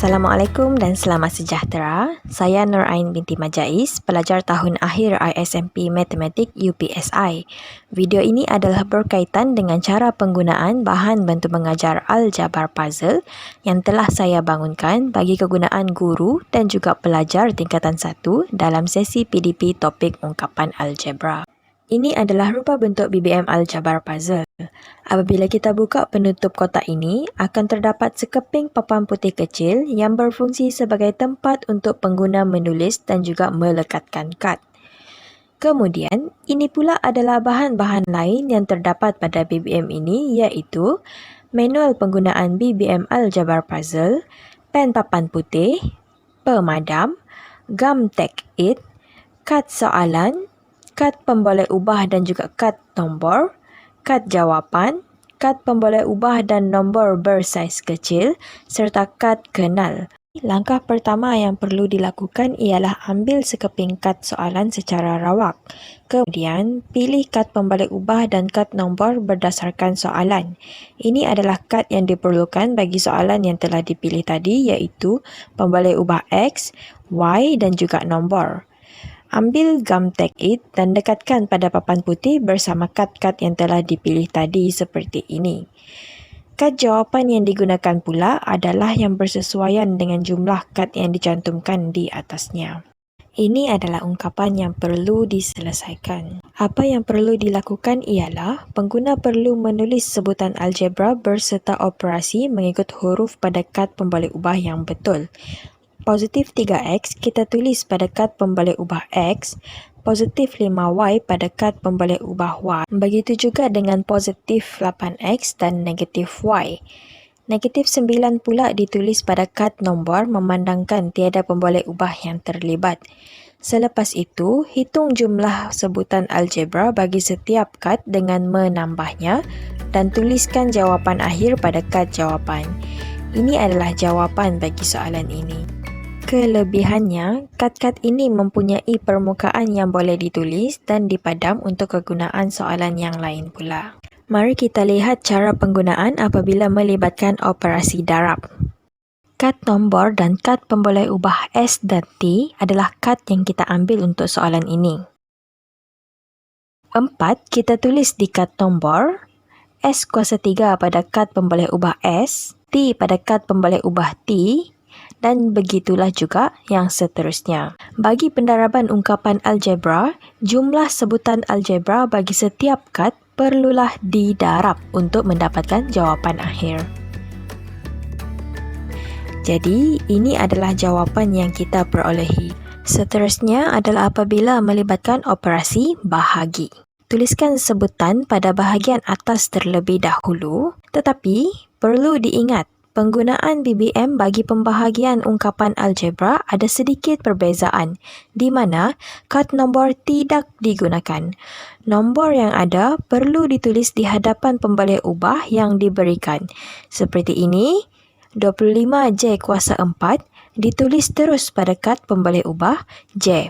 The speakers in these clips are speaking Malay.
Assalamualaikum dan selamat sejahtera. Saya Nur Ain binti Majais, pelajar tahun akhir ISMP Matematik UPSI. Video ini adalah berkaitan dengan cara penggunaan bahan bantu mengajar aljabar puzzle yang telah saya bangunkan bagi kegunaan guru dan juga pelajar tingkatan 1 dalam sesi PDP topik ungkapan algebra. Ini adalah rupa bentuk BBM aljabar puzzle. Apabila kita buka penutup kotak ini, akan terdapat sekeping papan putih kecil yang berfungsi sebagai tempat untuk pengguna menulis dan juga melekatkan kad. Kemudian, ini pula adalah bahan-bahan lain yang terdapat pada BBM ini, iaitu manual penggunaan BBM aljabar puzzle, pen papan putih, pemadam, gum take it, kad soalan, kad pemboleh ubah dan juga kad nombor, kad jawapan, kad pemboleh ubah dan nombor bersaiz kecil, serta kad kenal. Langkah pertama yang perlu dilakukan ialah ambil sekeping kad soalan secara rawak. Kemudian, pilih kad pemboleh ubah dan kad nombor berdasarkan soalan. Ini adalah kad yang diperlukan bagi soalan yang telah dipilih tadi, iaitu pemboleh ubah X, Y dan juga nombor. Ambil gum take it dan dekatkan pada papan putih bersama kad-kad yang telah dipilih tadi seperti ini. Kad jawapan yang digunakan pula adalah yang bersesuaian dengan jumlah kad yang dicantumkan di atasnya. Ini adalah ungkapan yang perlu diselesaikan. Apa yang perlu dilakukan ialah pengguna perlu menulis sebutan algebra berserta operasi mengikut huruf pada kad pemboleh ubah yang betul. Positif 3X kita tulis pada kad pemboleh ubah X, positif 5Y pada kad pemboleh ubah Y. Begitu juga dengan positif 8X dan negatif Y. Negatif 9 pula ditulis pada kad nombor memandangkan tiada pemboleh ubah yang terlibat. Selepas itu, hitung jumlah sebutan algebra bagi setiap kad dengan menambahnya dan tuliskan jawapan akhir pada kad jawapan. Ini adalah jawapan bagi soalan ini. Kelebihannya, kad-kad ini mempunyai permukaan yang boleh ditulis dan dipadam untuk kegunaan soalan yang lain pula. Mari kita lihat cara penggunaan apabila melibatkan operasi darab. Kad nombor dan kad pemboleh ubah S dan T adalah kad yang kita ambil untuk soalan ini. 4 kita tulis di kad nombor, S kuasa 3 pada kad pemboleh ubah S, T pada kad pemboleh ubah T, dan begitulah juga yang seterusnya. Bagi pendaraban ungkapan algebra, jumlah sebutan algebra bagi setiap kad perlulah didarab untuk mendapatkan jawapan akhir. Jadi, ini adalah jawapan yang kita perolehi. Seterusnya adalah apabila melibatkan operasi bahagi. Tuliskan sebutan pada bahagian atas terlebih dahulu, tetapi perlu diingat, penggunaan BBM bagi pembahagian ungkapan algebra ada sedikit perbezaan, di mana kad nombor tidak digunakan. Nombor yang ada perlu ditulis di hadapan pemboleh ubah yang diberikan. Seperti ini, 25J kuasa 4 ditulis terus pada kad pemboleh ubah J.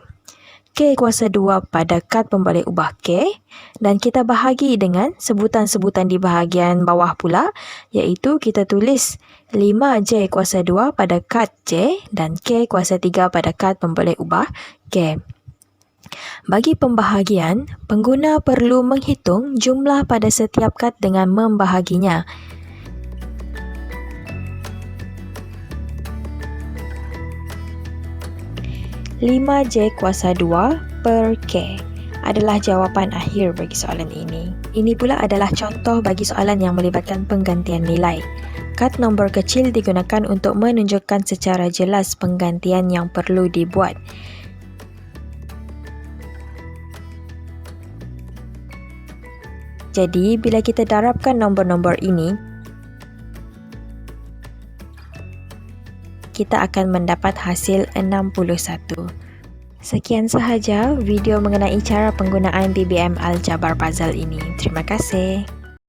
K kuasa 2 pada kad pemboleh ubah K, dan kita bahagi dengan sebutan-sebutan di bahagian bawah pula, iaitu kita tulis 5J kuasa 2 pada kad J dan K kuasa 3 pada kad pemboleh ubah K. Bagi pembahagian, pengguna perlu menghitung jumlah pada setiap kad dengan membahaginya. (5J kuasa 2 per K adalah jawapan akhir bagi soalan ini. Ini pula adalah contoh bagi soalan yang melibatkan penggantian nilai. Kad nombor kecil digunakan untuk menunjukkan secara jelas penggantian yang perlu dibuat. Jadi, bila kita darabkan nombor-nombor ini, kita akan mendapat hasil 61. Sekian sahaja video mengenai cara penggunaan BBM aljabar puzzle ini. Terima kasih.